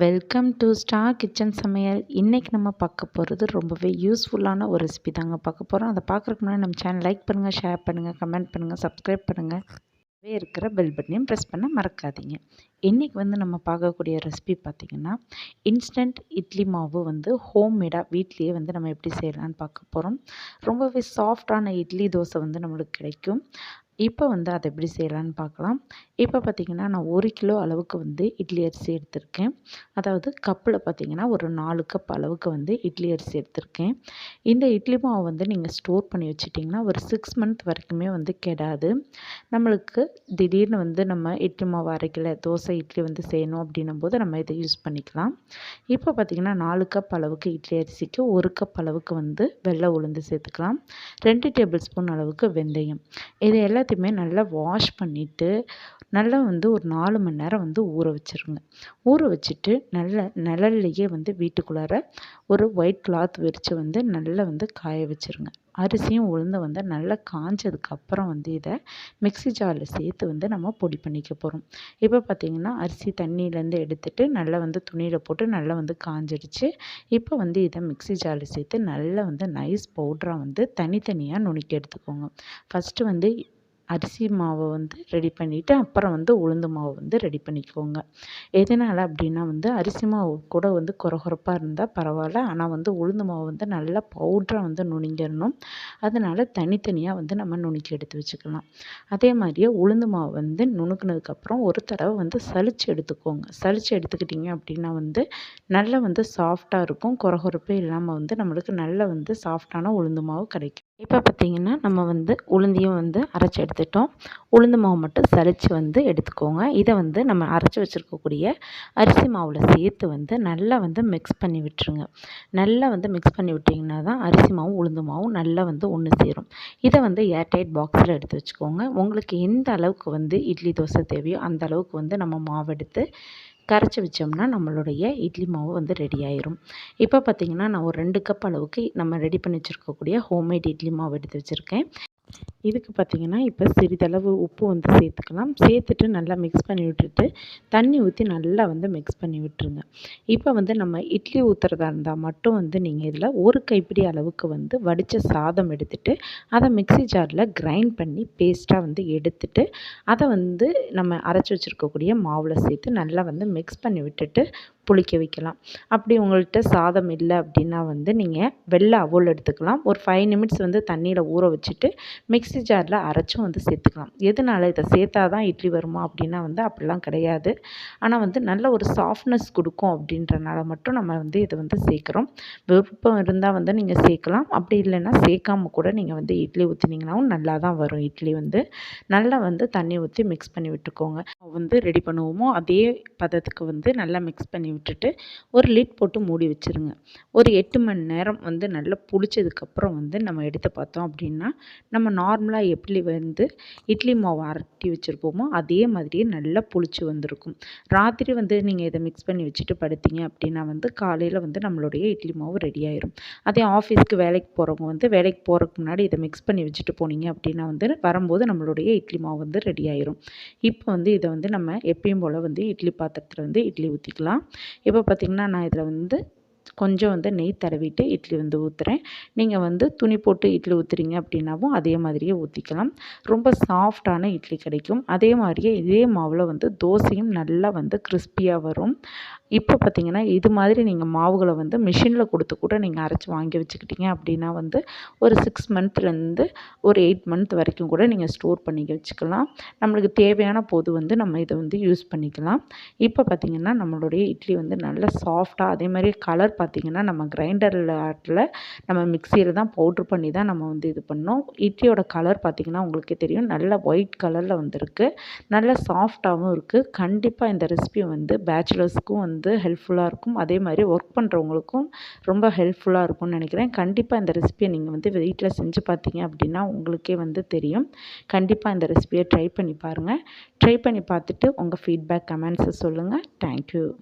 Welcome to star kitchen சமையல். இன்றைக்கி நம்ம பார்க்க போகிறது ரொம்பவே யூஸ்ஃபுல்லான ஒரு ரெசிபி தாங்க பார்க்க போகிறோம். அதை பார்க்குறதுக்கு முன்னாடி நம்ம சேனல் லைக் பண்ணுங்கள், ஷேர் பண்ணுங்கள், கமெண்ட் பண்ணுங்கள், சப்ஸ்கிரைப் பண்ணுங்கள். இருக்கிற பெல் பட்டனையும் ப்ரெஸ் பண்ண மறக்காதீங்க. இன்றைக்கி நம்ம பார்க்கக்கூடிய ரெசிபி பார்த்திங்கன்னா, இன்ஸ்டன்ட் இட்லி மாவு ஹோம்மேடாக வீட்லேயே நம்ம எப்படி செய்யலான்னு பார்க்க போகிறோம். ரொம்பவே சாஃப்டான இட்லி தோசை நம்மளுக்கு கிடைக்கும். இப்போ அதை எப்படி செய்யலான்னு பார்க்கலாம். இப்போ பார்த்திங்கன்னா, நான் 1 கிலோ அளவுக்கு இட்லி அரிசி எடுத்திருக்கேன். அதாவது கப்பில் பார்த்திங்கன்னா ஒரு 4 கப் அளவுக்கு இட்லி அரிசி எடுத்திருக்கேன். இந்த இட்லி மாவு நீங்கள் ஸ்டோர் பண்ணி வச்சிட்டிங்கன்னா ஒரு 6 மந்த் வரைக்குமே கெடாது. நம்மளுக்கு திடீர்னு நம்ம இட்லி மாவு அரைக்கல, தோசை இட்லி செய்யணும் அப்படின்னும் போது நம்ம இதை யூஸ் பண்ணிக்கலாம். இப்போ பார்த்திங்கன்னா 4 கப் அளவுக்கு இட்லி அரிசிக்கு 1 கப் அளவுக்கு வெள்ளை உளுந்து சேர்த்துக்கலாம். 2 டேபிள் ஸ்பூன் அளவுக்கு வெந்தயம். இது எல்லாத்தையுமே நல்லா வாஷ் பண்ணிவிட்டு நல்லா ஒரு 4 மணி நேரம் ஊற வச்சுருங்க. ஊற வச்சுட்டு நல்ல நிழல்லையே வீட்டுக்குள்ளார ஒரு ஒயிட் கிளாத் விரித்து நல்லா காய வச்சுருங்க. அரிசியும் உளுந்து நல்லா காஞ்சதுக்கப்புறம் இதை மிக்ஸி ஜாரில் சேர்த்து நம்ம பொடி பண்ணிக்க போகிறோம். இப்போ பார்த்திங்கன்னா அரிசி தண்ணியிலேருந்து எடுத்துட்டு நல்லா துணியில் போட்டு நல்லா காஞ்சிடுச்சு. இப்போ இதை மிக்ஸி ஜாரில் சேர்த்து நல்லா நைஸ் பவுடராக தனித்தனியாக நுணுக்கி எடுத்துக்கோங்க. ஃபஸ்ட்டு அரிசி மாவை ரெடி பண்ணிவிட்டு அப்புறம் உளுந்து மாவு ரெடி பண்ணிக்கோங்க. எதனால் அப்படின்னா அரிசி மாவு கூட கொரகொரப்பாக இருந்தால் பரவாயில்ல. ஆனால் உளுந்து மாவு நல்லா பவுடராக நுணுங்கிடணும். அதனால் தனித்தனியாக நம்ம நுணுக்கி எடுத்து வச்சுக்கலாம். அதே மாதிரியே உளுந்து மாவு நுணுக்குனதுக்கப்புறம் ஒரு தடவை சலிச்சு எடுத்துக்கோங்க. சலிச்சு எடுத்துக்கிட்டிங்க அப்படின்னா நல்லா சாஃப்டாக இருக்கும். கொரகொரப்பே இல்லாமல் நம்மளுக்கு நல்ல சாஃப்டான உளுந்து மாவு கிடைக்கும். இப்போ பார்த்திங்கன்னா நம்ம உளுந்தையும் அரைச்சி எடுத்துட்டோம். உளுந்து மாவு மட்டும் சலிச்சு எடுத்துக்கோங்க. இதை நம்ம அரைச்சி வச்சுருக்கக்கூடிய அரிசி மாவில் சேர்த்து நல்லா மிக்ஸ் பண்ணி விட்டுருங்க. நல்லா மிக்ஸ் பண்ணி விட்டிங்கன்னா தான் அரிசி மாவும் உளுந்து மாவும் நல்லா ஒன்று சேரும். இதை ஏர்டைட் பாக்ஸில் எடுத்து வச்சுக்கோங்க. உங்களுக்கு எந்த அளவுக்கு இட்லி தோசை தேவையோ அந்த அளவுக்கு நம்ம மாவு எடுத்து கரைச்சி வச்சோம்னா நம்மளுடைய இட்லி மாவு ரெடி ஆயிரும். இப்போ பார்த்திங்கன்னா நான் ஒரு 2 கப் அளவுக்கு நம்ம ரெடி பண்ணி வச்சுருக்கக்கூடிய ஹோம்மேட் இட்லி மாவு எடுத்து வச்சுருக்கேன். இதுக்கு பார்த்திங்கன்னா இப்போ சிறிதளவு உப்பு சேர்த்துக்கலாம். சேர்த்துட்டு நல்லா மிக்ஸ் பண்ணி விட்டுட்டு தண்ணி ஊற்றி நல்லா மிக்ஸ் பண்ணி விட்டுருங்க. இப்போ நம்ம இட்லி ஊற்றுறதா இருந்தால் மட்டும் நீங்கள் இதில் ஒரு கைப்பிடி அளவுக்கு வடித்த சாதம் எடுத்துட்டு அதை மிக்ஸி ஜாரில் கிரைண்ட் பண்ணி பேஸ்ட்டாக எடுத்துட்டு அதை நம்ம அரைச்சி வச்சுருக்கக்கூடிய மாவில் சேர்த்து நல்லா மிக்ஸ் பண்ணி விட்டுட்டு புளிக்க வைக்கலாம். அப்படி உங்கள்கிட்ட சாதம் இல்லை அப்படின்னா நீங்கள் வெள்ளை அவல் எடுத்துக்கலாம். ஒரு 5 நிமிட்ஸ் தண்ணியில் ஊற வச்சுட்டு மிக்ஸி ஜாரில் அரைச்சும் சேர்த்துக்கலாம். எதனால் இதை சேர்த்தா தான் இட்லி வருமா அப்படின்னா அப்படிலாம் கிடையாது. ஆனால் நல்ல ஒரு சாஃப்ட்னஸ் கொடுக்கும் அப்படின்றனால மட்டும் நம்ம இதை சேர்க்குறோம். விருப்பம் இருந்தால் நீங்கள் சேர்க்கலாம். அப்படி இல்லைன்னா சேர்க்காம கூட நீங்கள் இட்லி ஊற்றினீங்கன்னாவும் நல்லா தான் வரும். இட்லி நல்லா தண்ணி ஊற்றி மிக்ஸ் பண்ணி விட்டுக்கோங்க. ரெடி பண்ணுவோமோ அதே பதத்துக்கு நல்லா மிக்ஸ் பண்ணி விட்டுட்டு ஒரு லிட் போட்டு மூடி வச்சுருங்க. ஒரு 8 மணி நேரம் நல்லா புளிச்சதுக்கப்புறம் நம்ம எடுத்து பார்த்தோம் அப்படின்னா நம்ம நார்மலாக எப்படி இட்லி மாவு அரட்டி வச்சுருப்போமோ அதே மாதிரியே நல்லா புளிச்சு வந்திருக்கும். ராத்திரி நீங்கள் இதை மிக்ஸ் பண்ணி வச்சுட்டு படுத்தீங்க அப்படின்னா காலையில் நம்மளுடைய இட்லி மாவு ரெடி ஆயிரும். அதே ஆஃபீஸ்க்கு வேலைக்கு போகிறவங்க வேலைக்கு போகிறதுக்கு முன்னாடி இதை மிக்ஸ் பண்ணி வச்சுட்டு போனீங்க அப்படின்னா வரும்போது நம்மளுடைய இட்லி மாவு ரெடி ஆயிரும். இப்போ இதை நம்ம எப்பயும் போல் இட்லி பாத்திரத்தில் இட்லி ஊற்றிக்கலாம். இப்போ பார்த்திங்கன்னா நான் இதில் கொஞ்சம் நெய் தடவிட்டு இட்லி ஊற்றுறேன். நீங்கள் துணி போட்டு இட்லி ஊற்றுறீங்க அப்படின்னாவும் அதே மாதிரியே ஊற்றிக்கலாம். ரொம்ப சாஃப்டான இட்லி கிடைக்கும். அதே மாதிரியே இதே மாவில் தோசையும் நல்லா கிறிஸ்பியாக வரும். இப்போ பார்த்திங்கன்னா இது மாதிரி நீங்கள் மாவுகளை மிஷினில் கொடுத்து கூட நீங்கள் அரைச்சி வாங்கி வச்சுக்கிட்டீங்க அப்படின்னா ஒரு 6 மந்த்லேருந்து ஒரு 8 மந்த் வரைக்கும் கூட நீங்கள் ஸ்டோர் பண்ணி வச்சுக்கலாம். நம்மளுக்கு தேவையான போது நம்ம இதை யூஸ் பண்ணிக்கலாம். இப்போ பார்த்திங்கன்னா நம்மளுடைய இட்லி நல்லா சாஃப்டாக, அதே மாதிரி கலர் பார்த்திங்கன்னா நம்ம கிரைண்டரில் நம்ம மிக்சியில் தான் பவுட்ரு பண்ணி தான் நம்ம இது பண்ணோம். இட்லியோட கலர் பார்த்திங்கன்னா உங்களுக்கே தெரியும், நல்ல ஒயிட் கலரில் வந்திருக்கு. நல்ல சாஃப்டாகவும் இருக்குது. கண்டிப்பாக இந்த ரெசிபி பேச்சுலர்ஸ்க்கும் ஹெல்ப்ஃபுல்லாக இருக்கும். அதே மாதிரி ஒர்க் பண்ணுறவங்களுக்கும் ரொம்ப ஹெல்ப்ஃபுல்லாக இருக்கும்னு நினைக்கிறேன். கண்டிப்பாக இந்த ரெசிபியை நீங்கள் வீட்டில் செஞ்சு பார்த்தீங்க அப்படின்னா உங்களுக்கே தெரியும். கண்டிப்பாக இந்த ரெசிபியை ட்ரை பண்ணி பாருங்கள். ட்ரை பண்ணி பார்த்துட்டு உங்கள் ஃபீட்பேக் கமெண்ட்ஸை சொல்லுங்கள். தேங்க்யூ.